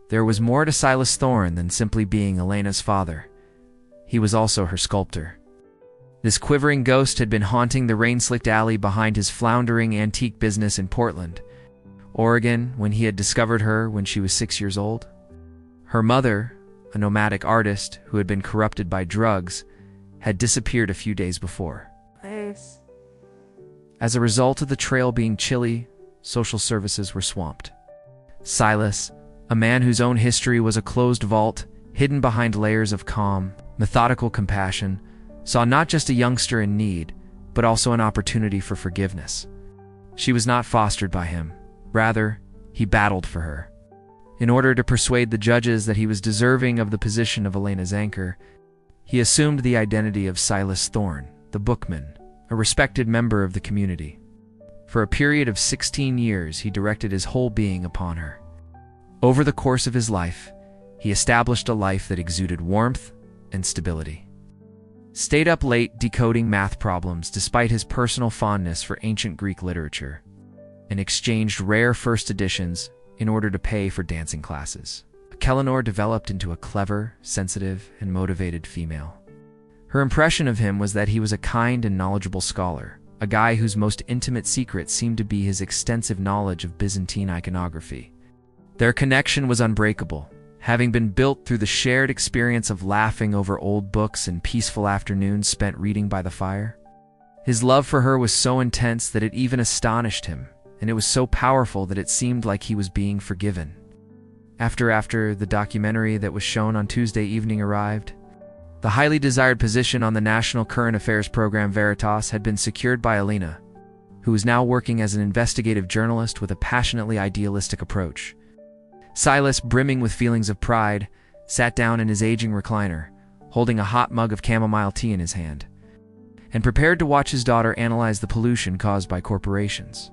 There was more to Silas Thorne than simply being Elena's father. He was also her sculptor. This quivering ghost had been haunting the rain-slicked alley behind his floundering antique business in Portland, Oregon, when he had discovered her when she was 6 years old. Her mother, a nomadic artist who had been corrupted by drugs, had disappeared a few days before. As a result of the trail being chilly, social services were swamped. Silas, a man whose own history was a closed vault, hidden behind layers of calm, methodical compassion, saw not just a youngster in need, but also an opportunity for forgiveness. She was not fostered by him. Rather, he battled for her. In order to persuade the judges that he was deserving of the position of Elena's anchor, he assumed the identity of Silas Thorne, the bookman, a respected member of the community. For a period of 16 years, he directed his whole being upon her. Over the course of his life, he established a life that exuded warmth and stability. Stayed up late decoding math problems despite his personal fondness for ancient Greek literature, and exchanged rare first editions in order to pay for dancing classes. Kellinor developed into a clever, sensitive, and motivated female. Her impression of him was that he was a kind and knowledgeable scholar, a guy whose most intimate secret seemed to be his extensive knowledge of Byzantine iconography. Their connection was unbreakable, having been built through the shared experience of laughing over old books and peaceful afternoons spent reading by the fire. His love for her was so intense that it even astonished him, and it was so powerful that it seemed like he was being forgiven. After the documentary that was shown on Tuesday evening arrived, the highly desired position on the national current affairs program Veritas had been secured by Elena, who was now working as an investigative journalist with a passionately idealistic approach. Silas, brimming with feelings of pride, sat down in his aging recliner, holding a hot mug of chamomile tea in his hand, and prepared to watch his daughter analyze the pollution caused by corporations.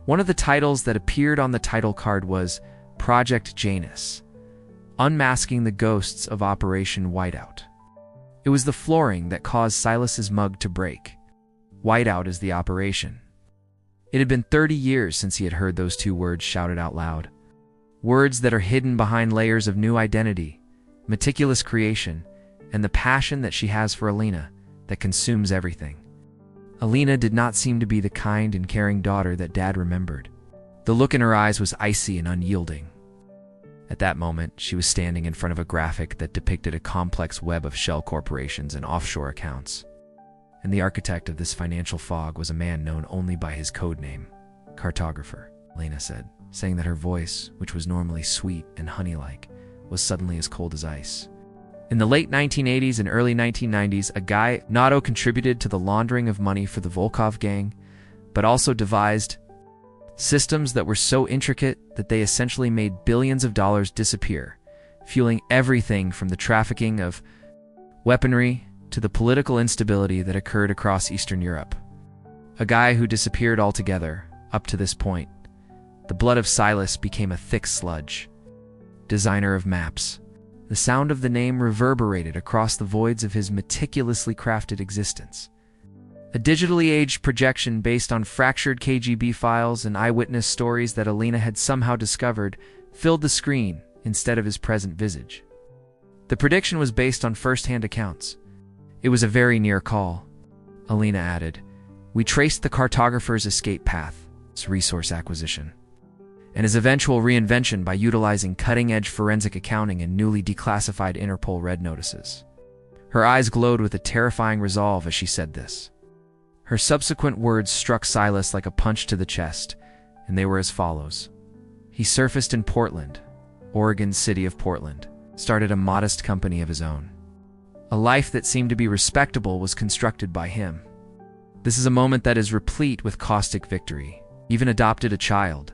One of the titles that appeared on the title card was Project Janus, Unmasking the Ghosts of Operation Whiteout. It was the flooring that caused Silas's mug to break. Whiteout is the operation. It had been 30 years since he had heard those two words shouted out loud. Words that are hidden behind layers of new identity, meticulous creation, and the passion that she has for Elena that consumes everything. Elena did not seem to be the kind and caring daughter that Dad remembered. The look in her eyes was icy and unyielding. At that moment, she was standing in front of a graphic that depicted a complex web of shell corporations and offshore accounts. And the architect of this financial fog was a man known only by his code name, Cartographer, Elena said, saying that her voice, which was normally sweet and honey-like, was suddenly as cold as ice. In the late 1980s and early 1990s, a guy not only contributed to the laundering of money for the Volkov gang, but also devised systems that were so intricate that they essentially made billions of dollars disappear, fueling everything from the trafficking of weaponry to the political instability that occurred across Eastern Europe. A guy who disappeared altogether, up to this point. The blood of Silas became a thick sludge. Designer of maps. The sound of the name reverberated across the voids of his meticulously crafted existence. A digitally aged projection based on fractured KGB files and eyewitness stories that Elena had somehow discovered filled the screen instead of his present visage. The prediction was based on first-hand accounts. It was a very near call. Elena added, "We traced the cartographer's escape path, its resource acquisition, and his eventual reinvention by utilizing cutting-edge forensic accounting and newly declassified Interpol red notices." Her eyes glowed with a terrifying resolve as she said this. Her subsequent words struck Silas like a punch to the chest, and they were as follows. He surfaced in Portland, Oregon's city of Portland, started a modest company of his own. A life that seemed to be respectable was constructed by him. This is a moment that is replete with caustic victory. Even adopted a child.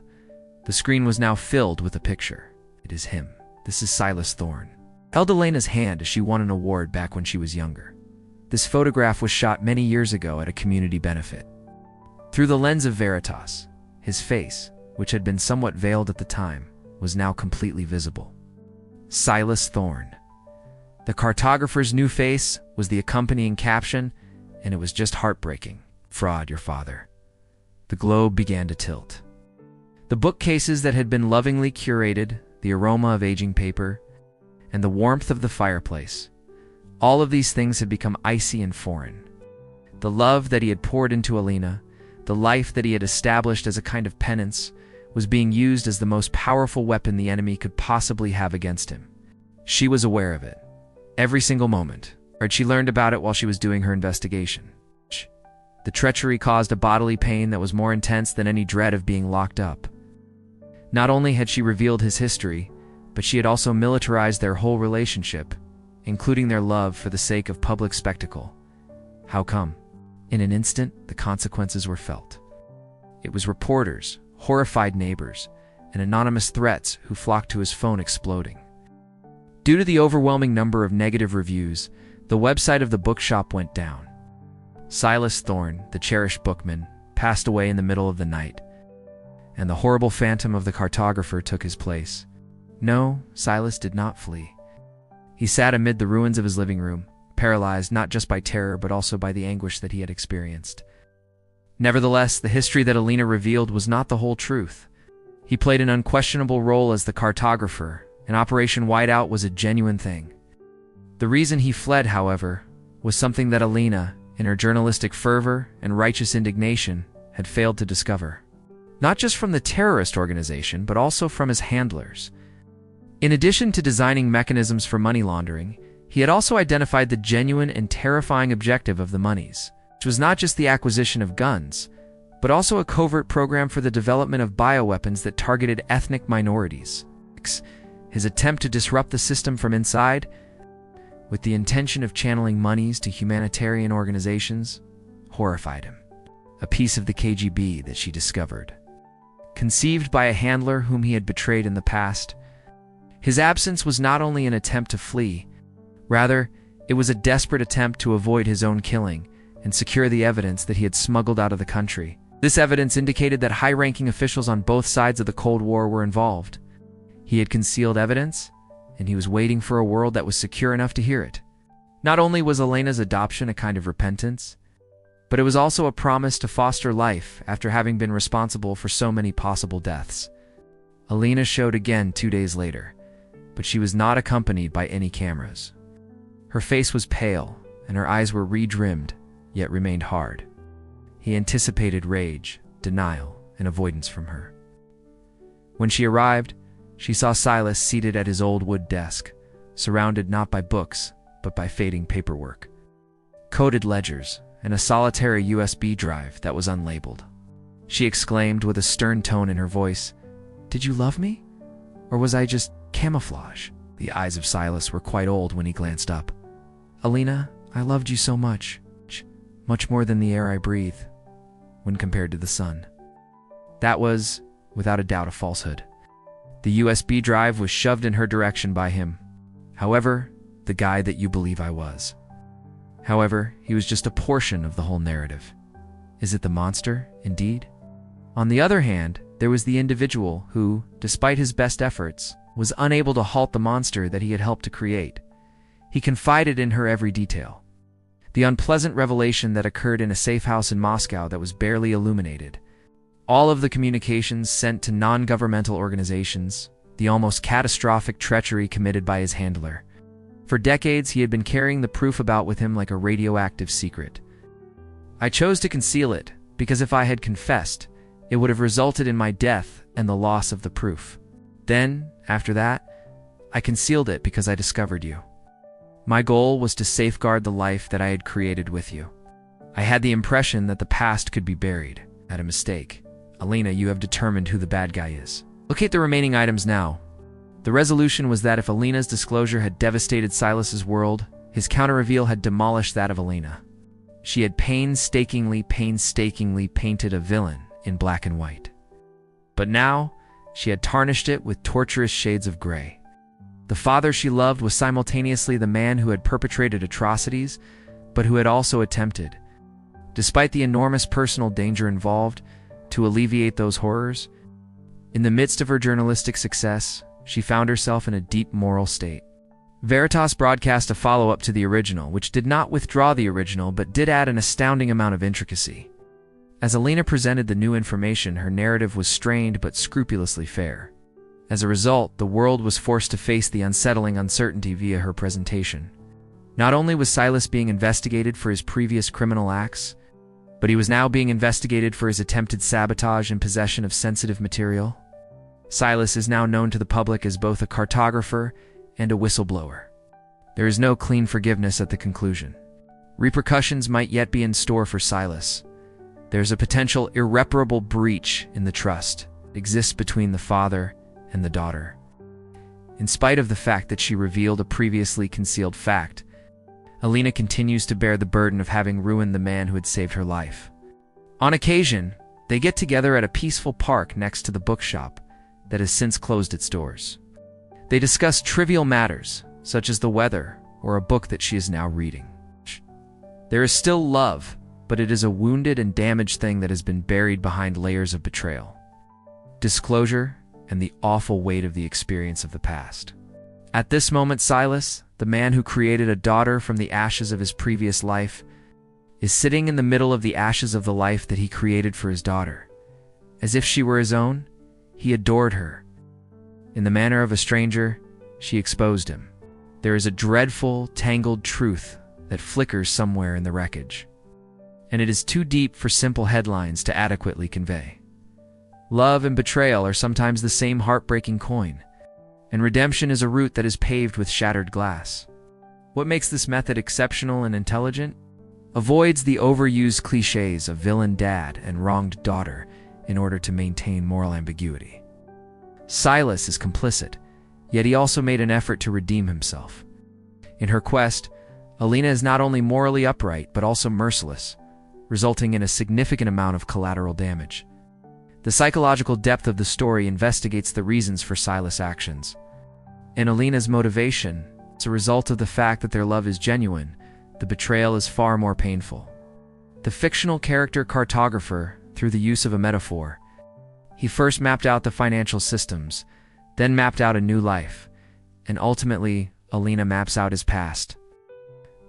The screen was now filled with a picture. It is him. This is Silas Thorne. Held Elena's hand as she won an award back when she was younger. This photograph was shot many years ago at a community benefit. Through the lens of Veritas, his face, which had been somewhat veiled at the time, was now completely visible. Silas Thorne. The cartographer's new face was the accompanying caption, and it was just heartbreaking. Fraud, your father. The globe began to tilt. The bookcases that had been lovingly curated, the aroma of aging paper, and the warmth of the fireplace. All of these things had become icy and foreign. The love that he had poured into Alina, the life that he had established as a kind of penance, was being used as the most powerful weapon the enemy could possibly have against him. She was aware of it, every single moment, or she learned about it while she was doing her investigation. The treachery caused a bodily pain that was more intense than any dread of being locked up. Not only had she revealed his history, but she had also militarized their whole relationship, including their love for the sake of public spectacle. How come? In an instant, the consequences were felt. It was reporters, horrified neighbors, and anonymous threats who flocked to his phone exploding. Due to the overwhelming number of negative reviews, the website of the bookshop went down. Silas Thorne, the cherished bookman, passed away in the middle of the night, and the horrible phantom of the cartographer took his place. No, Silas did not flee. He sat amid the ruins of his living room, paralyzed not just by terror but also by the anguish that he had experienced. Nevertheless, the history that Alina revealed was not the whole truth. He played an unquestionable role as the cartographer, and Operation Whiteout was a genuine thing. The reason he fled, however, was something that Alina, in her journalistic fervor and righteous indignation, had failed to discover. Not just from the terrorist organization, but also from his handlers. In addition to designing mechanisms for money laundering, he had also identified the genuine and terrifying objective of the monies, which was not just the acquisition of guns, but also a covert program for the development of bioweapons that targeted ethnic minorities. His attempt to disrupt the system from inside, with the intention of channeling monies to humanitarian organizations, horrified him. A piece of the KGB that she discovered. Conceived by a handler whom he had betrayed in the past, his absence was not only an attempt to flee, rather, it was a desperate attempt to avoid his own killing and secure the evidence that he had smuggled out of the country. This evidence indicated that high-ranking officials on both sides of the Cold War were involved. He had concealed evidence, and he was waiting for a world that was secure enough to hear it. Not only was Alina's adoption a kind of repentance, but it was also a promise to foster life after having been responsible for so many possible deaths. Alina showed again 2 days later, but she was not accompanied by any cameras. Her face was pale, and her eyes were re-rimmed, yet remained hard. He anticipated rage, denial, and avoidance from her. When she arrived, she saw Silas seated at his old wood desk, surrounded not by books, but by fading paperwork. Coded ledgers, and a solitary USB drive that was unlabeled. She exclaimed with a stern tone in her voice, "Did you love me? Or was I just camouflage?" The eyes of Silas were quite old when he glanced up. "Alina, I loved you so much. Much more than the air I breathe, when compared to the sun." That was, without a doubt, a falsehood. The USB drive was shoved in her direction by him. "However, the guy that you believe I was." However, he was just a portion of the whole narrative. Is it the monster, indeed? On the other hand, there was the individual who, despite his best efforts, was unable to halt the monster that he had helped to create. He confided in her every detail. The unpleasant revelation that occurred in a safe house in Moscow that was barely illuminated. All of the communications sent to non-governmental organizations, the almost catastrophic treachery committed by his handler. For decades, he had been carrying the proof about with him like a radioactive secret. I chose to conceal it, because if I had confessed, it would have resulted in my death and the loss of the proof. Then, after that, I concealed it because I discovered you. My goal was to safeguard the life that I had created with you. I had the impression that the past could be buried. I had a mistake. Alina, you have determined who the bad guy is. Locate the remaining items now. The resolution was that if Alina's disclosure had devastated Silas's world, his counter-reveal had demolished that of Alina. She had painstakingly painted a villain in black and white. But now, she had tarnished it with torturous shades of gray. The father she loved was simultaneously the man who had perpetrated atrocities, but who had also attempted, despite the enormous personal danger involved, to alleviate those horrors. In the midst of her journalistic success, she found herself in a deep moral state. Veritas broadcast a follow-up to the original, which did not withdraw the original but did add an astounding amount of intricacy. As Alina presented the new information, her narrative was strained but scrupulously fair. As a result, the world was forced to face the unsettling uncertainty via her presentation. Not only was Silas being investigated for his previous criminal acts, but he was now being investigated for his attempted sabotage and possession of sensitive material. Silas is now known to the public as both a cartographer and a whistleblower. There is no clean forgiveness at the conclusion. Repercussions might yet be in store for Silas. There's a potential irreparable breach in the trust that exists between the father and the daughter. In spite of the fact that she revealed a previously concealed fact, Alina continues to bear the burden of having ruined the man who had saved her life. On occasion, they get together at a peaceful park next to the bookshop that has since closed its doors. They discuss trivial matters, such as the weather or a book that she is now reading. There is still love, but it is a wounded and damaged thing that has been buried behind layers of betrayal, disclosure, and the awful weight of the experience of the past. At this moment, Silas, the man who created a daughter from the ashes of his previous life, is sitting in the middle of the ashes of the life that he created for his daughter. As if she were his own, he adored her. In the manner of a stranger, she exposed him. There is a dreadful, tangled truth that flickers somewhere in the wreckage, and it is too deep for simple headlines to adequately convey. Love and betrayal are sometimes the same heartbreaking coin, and redemption is a route that is paved with shattered glass. What makes this method exceptional and intelligent? Avoids the overused cliches of villain dad and wronged daughter in order to maintain moral ambiguity. Silas is complicit, yet he also made an effort to redeem himself. In her quest, Alina is not only morally upright but also merciless, resulting in a significant amount of collateral damage. The psychological depth of the story investigates the reasons for Silas' actions. In Alina's motivation, it's a result of the fact that their love is genuine. The betrayal is far more painful. The fictional character cartographer, through the use of a metaphor, he first mapped out the financial systems, then mapped out a new life, and ultimately, Alina maps out his past.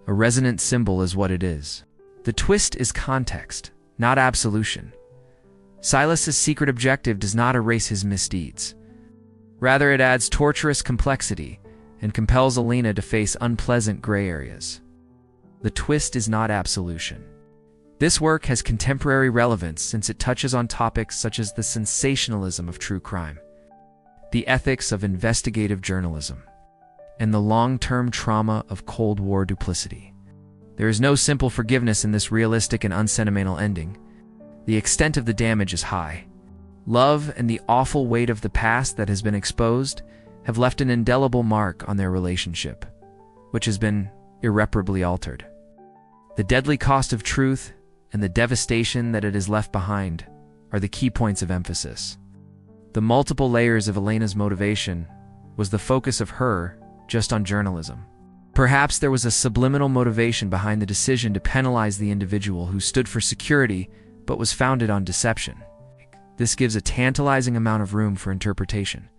A resonant symbol is what it is. The twist is context, not absolution. Silas's secret objective does not erase his misdeeds. Rather, it adds torturous complexity and compels Alina to face unpleasant gray areas. The twist is not absolution. This work has contemporary relevance since it touches on topics such as the sensationalism of true crime, the ethics of investigative journalism, and the long-term trauma of Cold War duplicity. There is no simple forgiveness in this realistic and unsentimental ending. The extent of the damage is high. Love and the awful weight of the past that has been exposed have left an indelible mark on their relationship, which has been irreparably altered. The deadly cost of truth and the devastation that it has left behind are the key points of emphasis. The multiple layers of Elena's motivation was the focus of her just on journalism. Perhaps there was a subliminal motivation behind the decision to penalize the individual who stood for security but was founded on deception. This gives a tantalizing amount of room for interpretation.